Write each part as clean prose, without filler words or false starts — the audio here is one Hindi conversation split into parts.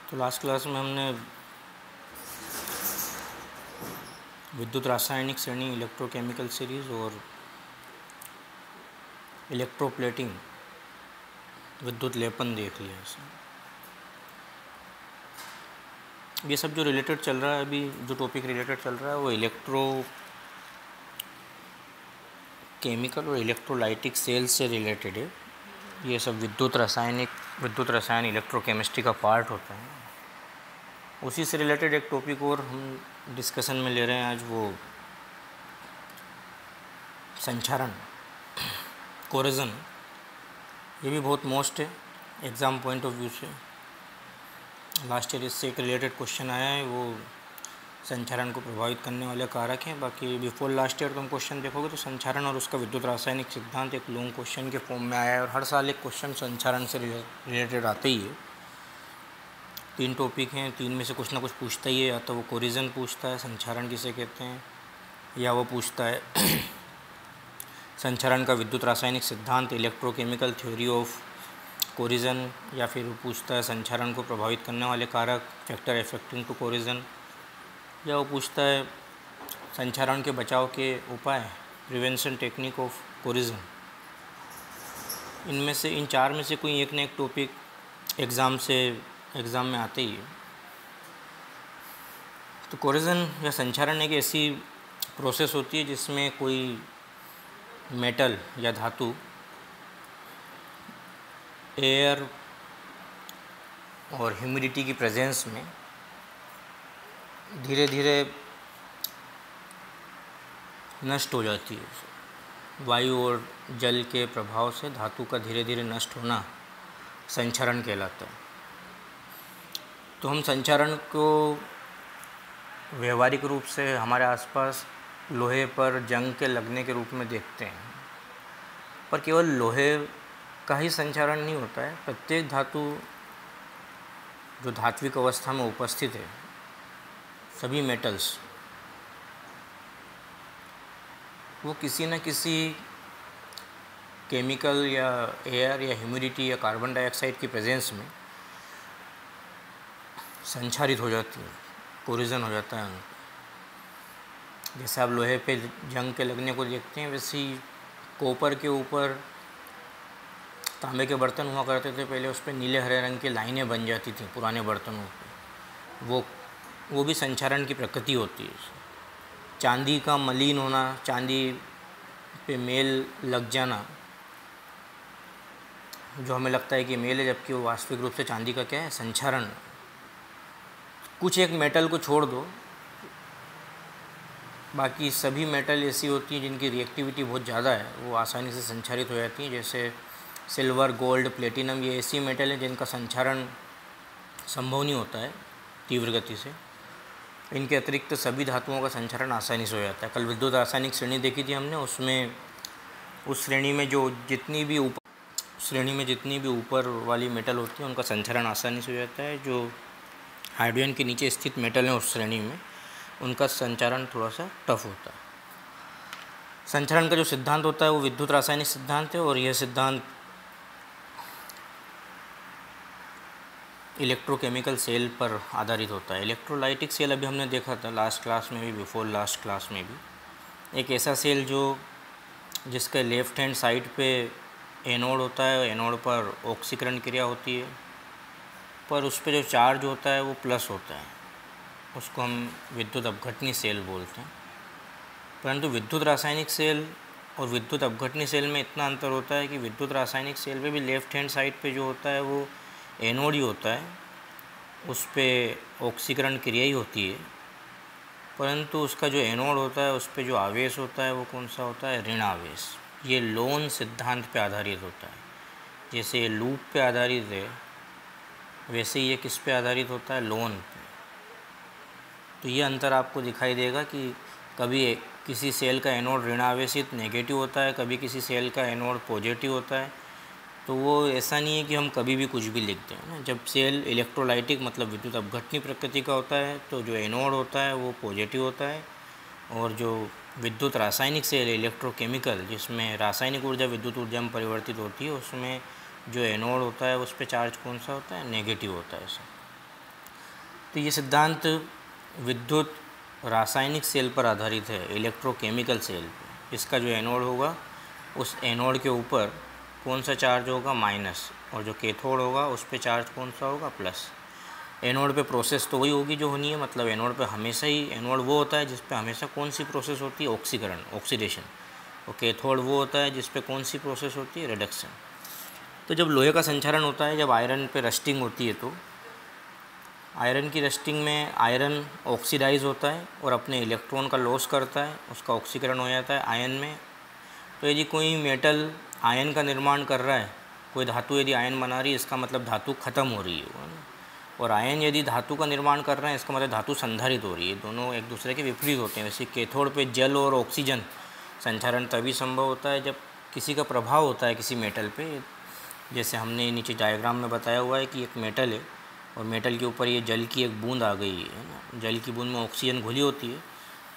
तो लास्ट क्लास में हमने विद्युत रासायनिक श्रेणी, इलेक्ट्रोकेमिकल सीरीज़ और इलेक्ट्रोप्लेटिंग, विद्युत लेपन देख लिया। ये सब जो रिलेटेड चल रहा है, अभी जो टॉपिक रिलेटेड चल रहा है वो इलेक्ट्रोकेमिकल और इलेक्ट्रोलाइटिक सेल्स से रिलेटेड है। ये सब विद्युत रसायन इलेक्ट्रोकेमिस्ट्री का पार्ट होता है। उसी से रिलेटेड एक टॉपिक और हम डिस्कशन में ले रहे हैं आज, वो संचारण, कोरेजन। ये भी बहुत मोस्ट है एग्ज़ाम पॉइंट ऑफ व्यू से। लास्ट ईयर इससे एक रिलेटेड क्वेश्चन आया है, वो संचारण को प्रभावित करने वाले कारक हैं। बाकी बिफोर लास्ट ईयर तुम क्वेश्चन देखोगे तो संचारण और उसका विद्युत रासायनिक सिद्धांत एक लॉन्ग क्वेश्चन के फॉर्म में आया है, और हर साल एक क्वेश्चन संचारण से रिलेटेड आते ही है। 3 टॉपिक हैं, 3 में से कुछ ना कुछ पूछता ही है। या तो वो कोरिजन पूछता है, संचारण किसे कहते हैं, या वो पूछता है संचारण का विद्युत रासायनिक सिद्धांत, इलेक्ट्रोकेमिकल थ्योरी ऑफ कोरिजन, या फिर वो पूछता है संचारण को प्रभावित करने वाले कारक, फैक्टर एफेक्टिंग टू कोरिजन, या वो पूछता है संचारण के बचाव के उपाय, प्रिवेंशन टेक्निक ऑफ कोरिजन। इनमें से इन 4 में से कोई एक न एक टॉपिक एग्ज़ाम में आते ही है। तो कोरिजन या संचारण एक ऐसी प्रोसेस होती है जिसमें कोई मेटल या धातु एयर और ह्यूमिडिटी की प्रेजेंस में धीरे धीरे नष्ट हो जाती है। वायु और जल के प्रभाव से धातु का धीरे धीरे नष्ट होना संचारण कहलाता है। तो हम संचारण को व्यवहारिक रूप से हमारे आसपास लोहे पर जंग के लगने के रूप में देखते हैं, पर केवल लोहे का ही संचारण नहीं होता है। प्रत्येक धातु जो धात्विक अवस्था में उपस्थित है, सभी मेटल्स, वो किसी न किसी केमिकल या एयर या ह्यूमिडिटी या कार्बन डाइऑक्साइड की प्रेजेंस में संचारित हो जाती है, कोरिजन हो जाता है। जैसे आप लोहे पे जंग के लगने को देखते हैं, वैसे ही कॉपर के ऊपर तांबे के बर्तन हुआ करते थे पहले, उस पर नीले हरे रंग की लाइनें बन जाती थी पुराने बर्तनों पे। वो भी संचारण की प्रकृति होती है। चांदी का मलिन होना, चांदी पे मेल लग जाना, जो हमें लगता है कि मेल है, जबकि वो वास्तविक रूप से चांदी का क्या है, संचारण। कुछ एक मेटल को छोड़ दो, बाकी सभी मेटल ऐसी होती हैं जिनकी रिएक्टिविटी बहुत ज़्यादा है, वो आसानी से संचारित हो जाती हैं। जैसे सिल्वर, गोल्ड, प्लेटिनम, ये ऐसी मेटल हैं जिनका संचारण संभव नहीं होता है तीव्र गति से। इनके अतिरिक्त सभी धातुओं का संचारण आसानी से हो जाता है। कल विद्युत रासायनिक श्रेणी देखी थी हमने, उसमें उस श्रेणी में जितनी भी ऊपर वाली मेटल होती है उनका संचारण आसानी से हो जाता है। जो हाइड्रोजन के नीचे स्थित मेटल हैं उस श्रेणी में, उनका संचारण थोड़ा सा टफ होता है। संचारण का जो सिद्धांत होता है वो विद्युत रासायनिक सिद्धांत है, और यह सिद्धांत इलेक्ट्रोकेमिकल सेल पर आधारित होता है। इलेक्ट्रोलाइटिक सेल अभी हमने देखा था लास्ट क्लास में भी, बिफोर लास्ट क्लास में भी। एक ऐसा सेल जिसके लेफ्ट हैंड साइड पे एनोड होता है, एनोड पर ऑक्सीकरण क्रिया होती है, पर उस पर जो चार्ज होता है वो प्लस होता है, उसको हम विद्युत अपघटनी सेल बोलते हैं। परंतु विद्युत रासायनिक सेल और विद्युत अपघटनी सेल में इतना अंतर होता है कि विद्युत रासायनिक सेल में भी लेफ्ट हैंड साइड पे जो होता है वो एनोड ही होता है, उस पर ऑक्सीकरण क्रिया ही होती है, परंतु उसका जो एनोड होता है उस पर जो आवेश होता है वो कौन सा होता है, ऋण आवेश। ये लोन सिद्धांत पे आधारित होता है। जैसे ये लूप पे आधारित है, वैसे ही ये किस पे आधारित होता है, लोन पे। तो ये अंतर आपको दिखाई देगा कि कभी किसी सेल का एनोड ऋण आवेशित नेगेटिव होता है, कभी किसी सेल का एनोड पॉजिटिव होता है। तो वो ऐसा नहीं है कि हम कभी भी कुछ भी लिख दें ना। जब सेल इलेक्ट्रोलाइटिक मतलब विद्युत अपघटनी प्रकृति का होता है तो जो एनोड होता है वो पॉजिटिव होता है, और जो विद्युत रासायनिक सेल इलेक्ट्रोकेमिकल, जिसमें रासायनिक ऊर्जा विद्युत ऊर्जा में परिवर्तित होती है, उसमें जो एनोड होता है उस पर चार्ज कौन सा होता है, नेगेटिव होता है। तो ये सिद्धांत विद्युत रासायनिक सेल पर आधारित है, इलेक्ट्रोकेमिकल सेल पे। इसका जो एनोड होगा उस एनोड के ऊपर कौन सा चार्ज होगा, माइनस, और जो कैथोड होगा उस पे चार्ज कौन सा होगा, प्लस। एनोड पे प्रोसेस तो वही होगी जो होनी है, मतलब एनोड पे हमेशा ही, एनोड वो होता है जिस पे हमेशा कौन सी प्रोसेस होती है, ऑक्सीकरण, ऑक्सीडेशन, और कैथोड वो होता है जिस पे कौन सी प्रोसेस होती है, रिडक्शन। तो जब लोहे का संचारण होता है, जब आयरन पे रस्टिंग होती है, तो आयरन की रस्टिंग में आयरन ऑक्सीडाइज होता है और अपने इलेक्ट्रॉन का लॉस करता है, उसका ऑक्सीकरण हो जाता है आयन में। तो यदि कोई मेटल आयन का निर्माण कर रहा है, कोई धातु यदि आयन बना रही है, इसका मतलब धातु खत्म हो रही है ना। और आयन यदि धातु का निर्माण कर रहे हैं, इसका मतलब धातु संधारित हो रही है। दोनों एक दूसरे के विपरीत होते हैं। वैसे कैथोड पे जल और ऑक्सीजन संचारण तभी संभव होता है जब किसी का प्रभाव होता है किसी मेटल पे। जैसे हमने नीचे डायग्राम में बताया हुआ है कि एक मेटल है और मेटल के ऊपर ये जल की एक बूंद आ गई है ना। जल की बूंद में ऑक्सीजन घुली होती है,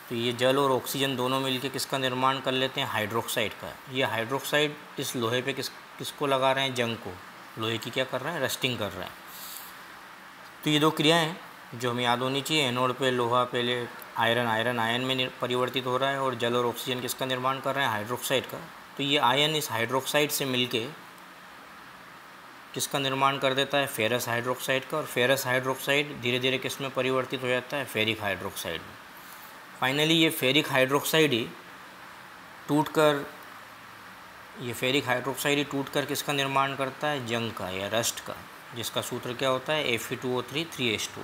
तो ये जल और ऑक्सीजन दोनों मिलकर किसका निर्माण कर लेते हैं, हाइड्रोक्साइड का। ये हाइड्रोक्साइड इस लोहे पे किसको लगा रहे हैं, जंग को। लोहे की क्या कर रहे हैं, रस्टिंग कर रहे हैं। तो ये दो क्रियाएं जो हमें याद होनी चाहिए। एनोड पे लोहा पहले आयरन आयन में परिवर्तित हो रहा है, और जल और ऑक्सीजन किसका निर्माण कर रहे हैं, हाइड्रोक्साइड का। तो ये आयन इस हाइड्रोक्साइड से मिलके किसका निर्माण कर देता है, फेरस हाइड्रोक्साइड का। और फेरस हाइड्रोक्साइड धीरे धीरे किस में परिवर्तित हो जाता है, फेरिक हाइड्रोक्साइड में। फाइनली ये फेरिक हाइड्रोक्साइड ही टूटकर किसका निर्माण करता है, जंग का या रस्ट का, जिसका सूत्र क्या होता है, Fe2O3 3H2।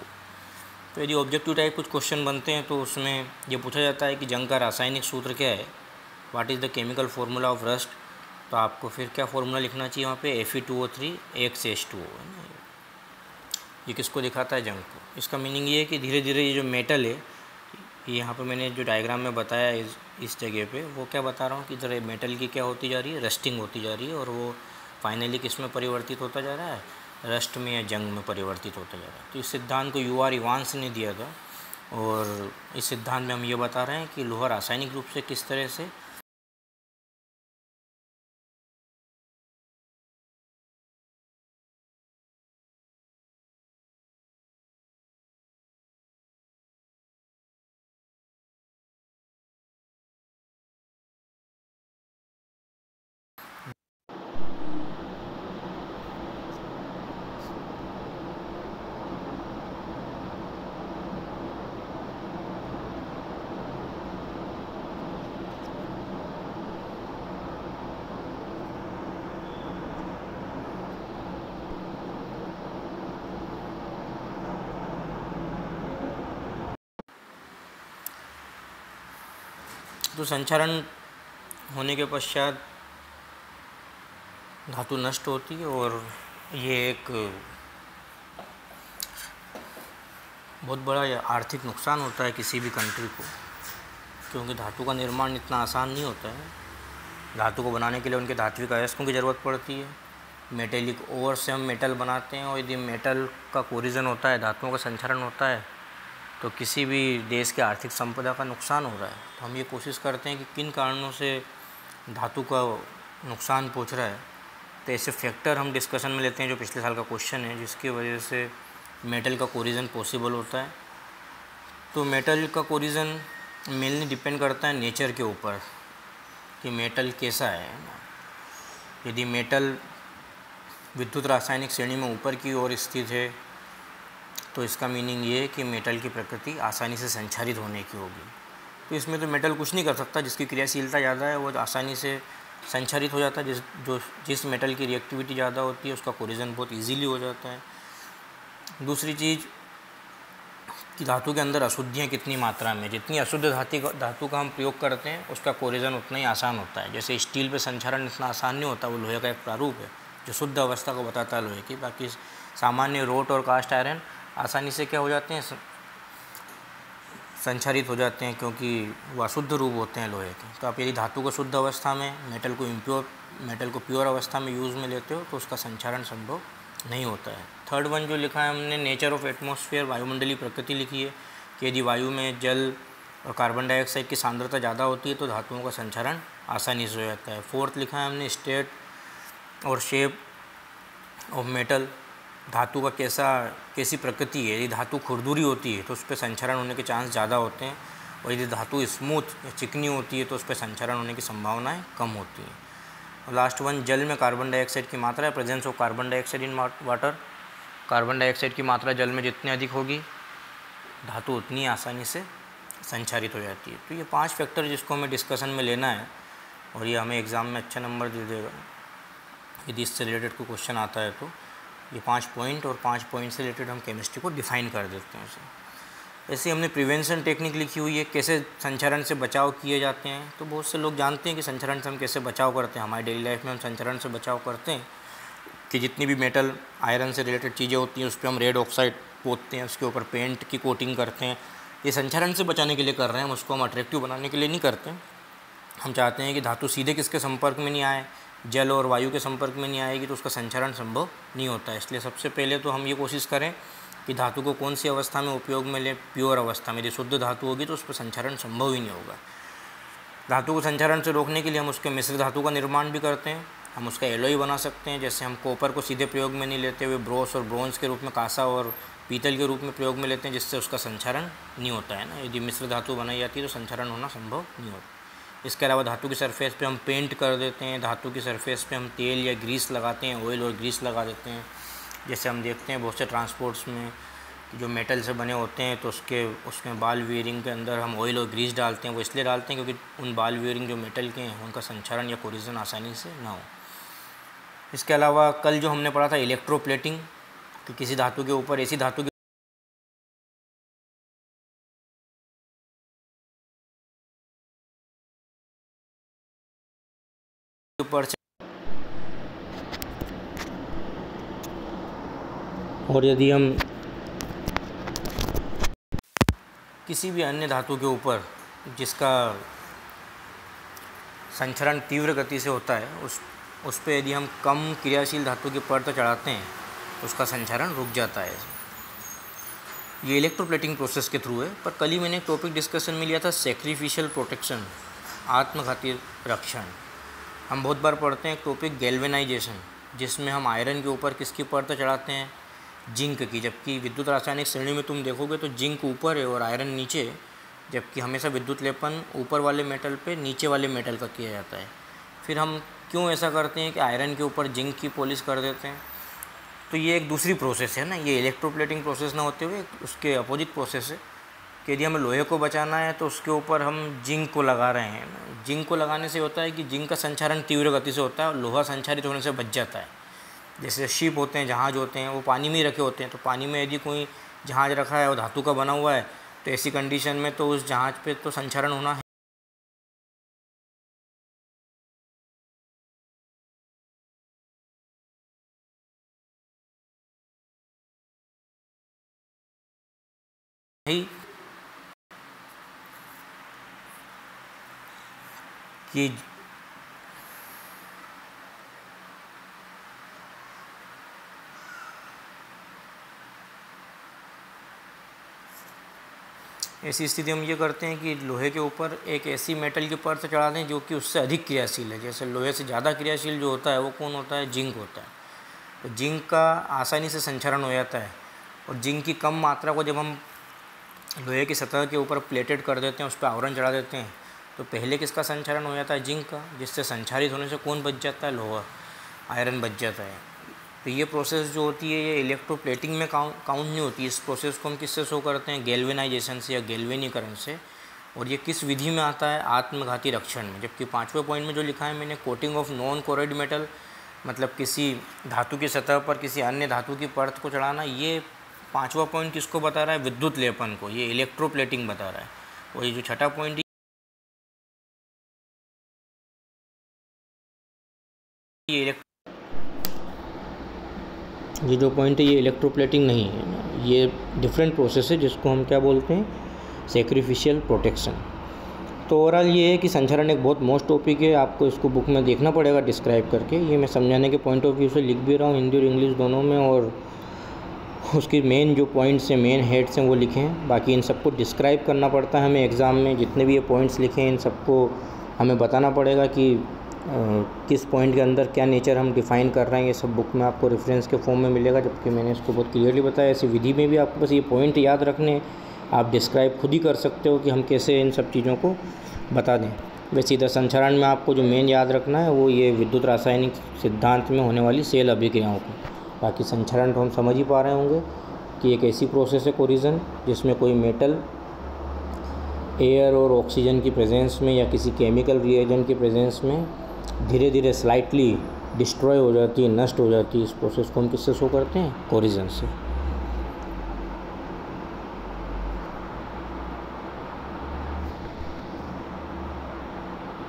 तो यदि ऑब्जेक्टिव टाइप कुछ क्वेश्चन बनते हैं तो उसमें ये पूछा जाता है कि जंग का रासायनिक सूत्र क्या है, what is the chemical formula of rust. तो आपको फिर क्या फार्मूला लिखना चाहिए वहाँ पे, Fe2O3 H2O है ना। ये किसको दिखाता है, जंग को। इसका मीनिंग ये है कि धीरे धीरे ये जो मेटल है, यहाँ पे मैंने जो डायग्राम में बताया इस जगह पे, वो क्या बता रहा हूँ कि इधर मेटल की क्या होती जा रही है, रस्टिंग होती जा रही है, और वो फाइनली किस में परिवर्तित होता जा रहा है, रस्ट में या जंग में परिवर्तित होता जा रहा है। तो इस सिद्धांत को U.R. इवांस ने दिया था, और इस सिद्धांत में हम ये बता रहे हैं कि लोहा रासायनिक रूप से किस तरह से तो संचारण होने के पश्चात धातु नष्ट होती है, और ये एक बहुत बड़ा आर्थिक नुकसान होता है किसी भी कंट्री को, क्योंकि धातु का निर्माण इतना आसान नहीं होता है। धातु को बनाने के लिए उनके धात्विक अयस्कों की ज़रूरत पड़ती है। मेटेलिक ओवर से हम मेटल बनाते हैं, और यदि मेटल का कोरिजन होता है, धातुओं का संचारण होता है, तो किसी भी देश के आर्थिक संपदा का नुकसान हो रहा है। तो हम ये कोशिश करते हैं कि किन कारणों से धातु का नुकसान पहुंच रहा है। तो ऐसे फैक्टर हम डिस्कशन में लेते हैं, जो पिछले साल का क्वेश्चन है, जिसकी वजह से मेटल का कोरिजन पॉसिबल होता है। तो मेटल का कोरिजन मेनली डिपेंड करता है नेचर के ऊपर कि मेटल कैसा है ना। यदि मेटल विद्युत रासायनिक श्रेणी में ऊपर की ओर स्थित है, तो इसका मीनिंग ये है कि मेटल की प्रकृति आसानी से संचारित होने की होगी। तो इसमें तो मेटल कुछ नहीं कर सकता, जिसकी क्रियाशीलता ज़्यादा है वो आसानी से संचारित हो जाता है। जिस मेटल की रिएक्टिविटी ज़्यादा होती है उसका कोरिजन बहुत इजीली हो जाता है। दूसरी चीज़ कि धातु के अंदर अशुद्धियाँ कितनी मात्रा में, जितनी अशुद्ध धातु का हम प्रयोग करते हैं उसका कोरिजन उतना ही आसान होता है। जैसे स्टील पे संचारण इतना आसान नहीं होता, वो लोहे का एक प्रारूप है जो शुद्ध अवस्था को बताता है लोहे की। बाकी सामान्य रोट और कास्ट आयरन आसानी से क्या हो जाते हैं, संचारित हो जाते हैं, क्योंकि वो अशुद्ध रूप होते हैं लोहे के। तो आप यदि धातु को शुद्ध अवस्था में, मेटल को प्योर अवस्था में यूज़ में लेते हो तो उसका संचारण संभव नहीं होता है। थर्ड वन जो लिखा है हमने, नेचर ऑफ एटमॉस्फेयर, वायुमंडलीय प्रकृति लिखी है कि यदि वायु में जल और कार्बन डाइऑक्साइड की सांद्रता ज़्यादा होती है तो धातुओं का संचारण आसानी से हो जाता है। फोर्थ लिखा है हमने, स्टेट और शेप ऑफ मेटल, धातु का कैसी प्रकृति है। यदि धातु खुरदुरी होती है तो उस पर संचरण होने के चांस ज़्यादा होते हैं, और यदि धातु स्मूथ या चिकनी होती है तो उस पर संचरण होने की संभावनाएं कम होती हैं। और लास्ट वन, जल में कार्बन डाइऑक्साइड की मात्रा है, presence of carbon dioxide in water. Carbon dioxide की मात्रा जल में जितनी अधिक होगी धातु उतनी आसानी से संचारित हो जाती है। तो ये 5 फैक्टर जिसको हमें डिस्कशन में लेना है, और ये हमें एग्ज़ाम में अच्छा नंबर दे देगा यदि इससे रिलेटेड कोई क्वेश्चन आता है। तो ये 5 पॉइंट, और 5 पॉइंट से रिलेटेड हम केमिस्ट्री को डिफ़ाइन कर देते हैं उसे। ऐसे हमने प्रिवेंशन टेक्निक लिखी हुई है, कैसे संचरण से बचाव किए जाते हैं। तो बहुत से लोग जानते हैं कि संचरण से हम कैसे बचाव करते हैं। हमारी डेली लाइफ में हम संचरण से बचाव करते हैं कि जितनी भी मेटल आयरन से रिलेटेड चीज़ें होती हैं उस पर हम रेड ऑक्साइड पोतते हैं, उसके ऊपर पेंट की कोटिंग करते हैं। ये संचरण से बचाने के लिए कर रहे हैं, हम उसको हम अट्रैक्टिव बनाने के लिए नहीं करते। हम चाहते हैं कि धातु सीधे किसके संपर्क में नहीं आए, जल और वायु के संपर्क में नहीं आएगी तो उसका संचरण संभव नहीं होता है। इसलिए सबसे पहले तो हम ये कोशिश करें कि धातु को कौन सी अवस्था में उपयोग में लें, प्योर अवस्था में। यदि शुद्ध धातु होगी तो उस पर संचरण संभव ही नहीं होगा। धातु को संचरण से रोकने के लिए हम उसके मिश्र धातु का निर्माण भी करते हैं। हम उसका एलॉय बना सकते हैं, जैसे हम कॉपर को सीधे प्रयोग में नहीं लेते हुए ब्रोस और ब्रोंज के रूप में कांसा और पीतल के रूप में प्रयोग में लेते हैं, जिससे उसका संचरण नहीं होता है ना। यदि मिश्र धातु बनाई जाती है तो संचरण होना संभव नहीं होता। इसके अलावा धातु की सरफेस पे हम पेंट कर देते हैं, धातु की सरफेस पे हम तेल या ग्रीस लगाते हैं, ऑयल और ग्रीस लगा देते हैं। जैसे हम देखते हैं बहुत से ट्रांसपोर्ट्स में जो मेटल से बने होते हैं तो उसमें बाल वियरिंग के अंदर हम ऑयल और ग्रीस डालते हैं। वो इसलिए डालते हैं क्योंकि उन बाल वियरिंग जो मेटल के हैं उनका संचरण या कोरिजन आसानी से ना हो। इसके अलावा कल जो हमने पढ़ा था इलेक्ट्रोप्लेटिंग, कि किसी धातु के ऊपर ऐसी धातु के ऊपर से, और यदि हम किसी भी अन्य धातु के ऊपर जिसका संचरण तीव्र गति से होता है उस पर यदि हम कम क्रियाशील धातु की परत चढ़ाते हैं तो उसका संचरण रुक जाता है। ये इलेक्ट्रोप्लेटिंग प्रोसेस के थ्रू है। पर कल ही मैंने एक टॉपिक डिस्कशन में लिया था सैक्रिफिशियल प्रोटेक्शन, आत्मघाती रक्षण। हम बहुत बार पढ़ते हैं एक टॉपिक गैल्वेनाइजेशन, जिसमें हम आयरन के ऊपर किसकी परत चढ़ाते हैं, जिंक की। जबकि विद्युत रासायनिक श्रेणी में तुम देखोगे तो जिंक ऊपर है और आयरन नीचे, जबकि हमेशा विद्युत लेपन ऊपर वाले मेटल पे नीचे वाले मेटल का किया जाता है। फिर हम क्यों ऐसा करते हैं कि आयरन के ऊपर जिंक की पॉलिश कर देते हैं? तो ये एक दूसरी प्रोसेस है ना, ये इलेक्ट्रोप्लेटिंग प्रोसेस ना होते हुए उसके अपोजिट प्रोसेस है कि यदि हमें लोहे को बचाना है तो उसके ऊपर हम जिंक को लगा रहे हैं। जिंक को लगाने से होता है कि जिंक का संचारण तीव्र गति से होता है और लोहा संचारित होने से बच जाता है। जैसे शिप होते हैं, जहाज़ होते हैं, वो पानी में ही रखे होते हैं। तो पानी में यदि कोई जहाज़ रखा है और धातु का बना हुआ है तो ऐसी कंडीशन में तो उस जहाज़ पे तो संचरण होना है ही, कि ऐसी स्थिति हम ये करते हैं कि लोहे के ऊपर एक ऐसी मेटल की परत चढ़ा दें जो कि उससे अधिक क्रियाशील है। जैसे लोहे से ज़्यादा क्रियाशील जो होता है वो कौन होता है, जिंक होता है। तो जिंक का आसानी से संचरण हो जाता है, और जिंक की कम मात्रा को जब हम लोहे की सतह के ऊपर प्लेटेड कर देते हैं, उस पर आवरण चढ़ा देते हैं, तो पहले किसका संचरण हो जाता है, जिंक का, जिससे संचारित होने से कौन बच जाता है, लोहा, आयरन बच जाता है। तो ये प्रोसेस जो होती है ये इलेक्ट्रोप्लेटिंग में काउंट नहीं होती। इस प्रोसेस को हम किससे शो करते हैं, गैल्वेनाइजेशन से या गैल्वेनीकरण से। और ये किस विधि में आता है, आत्मघाती रक्षण में। जबकि 5वें पॉइंट में जो लिखा है मैंने, coating of non choroid metal, मतलब किसी धातु की सतह पर किसी अन्य धातु की परत को चढ़ाना, ये 5वां पॉइंट किसको बता रहा है, विद्युत लेपन को। ये इलेक्ट्रोप्लेटिंग बता रहा है। और ये जो 6ठा पॉइंट ये जो पॉइंट है ये इलेक्ट्रोप्लेटिंग नहीं है ना, ये डिफरेंट प्रोसेस है जिसको हम क्या बोलते हैं, सैक्रिफिशियल प्रोटेक्शन। तो ओवरऑल ये है कि संचरण एक बहुत मोस्ट टॉपिक है, आपको इसको बुक में देखना पड़ेगा डिस्क्राइब करके। ये मैं समझाने के पॉइंट ऑफ व्यू से लिख भी रहा हूँ, हिंदी और इंग्लिश दोनों में, और उसकी मेन जो पॉइंट्स हैं, मेन हेड्स हैं वो लिखे हैं। बाकी इन सबको डिस्क्राइब करना पड़ता है हमें एग्ज़ाम में। जितने भी ये पॉइंट्स लिखे हैं इन सबको हमें बताना पड़ेगा कि किस पॉइंट के अंदर क्या नेचर हम डिफ़ाइन कर रहे हैं, ये सब बुक में आपको रेफरेंस के फॉर्म में मिलेगा, जबकि मैंने इसको बहुत क्लियरली बताया। ऐसी विधि में भी आपको बस ये पॉइंट याद रखने, आप डिस्क्राइब खुद ही कर सकते हो कि हम कैसे इन सब चीज़ों को बता दें। वैसे इधर संचरण में आपको जो मेन याद रखना है वो ये विद्युत रासायनिक सिद्धांत में होने वाली सेल अभिक्रियाओं को। बाकी संचरण तो हम समझ ही पा रहे होंगे कि एक ऐसी प्रोसेस है कोरिजन जिसमें कोई मेटल एयर और ऑक्सीजन की प्रेजेंस में या किसी केमिकल रिएजेंट की प्रेजेंस में धीरे धीरे स्लाइटली डिस्ट्रॉय हो जाती है, नष्ट हो जाती है। इस प्रोसेस को हम किससे शो करते हैं? कोरिजन से।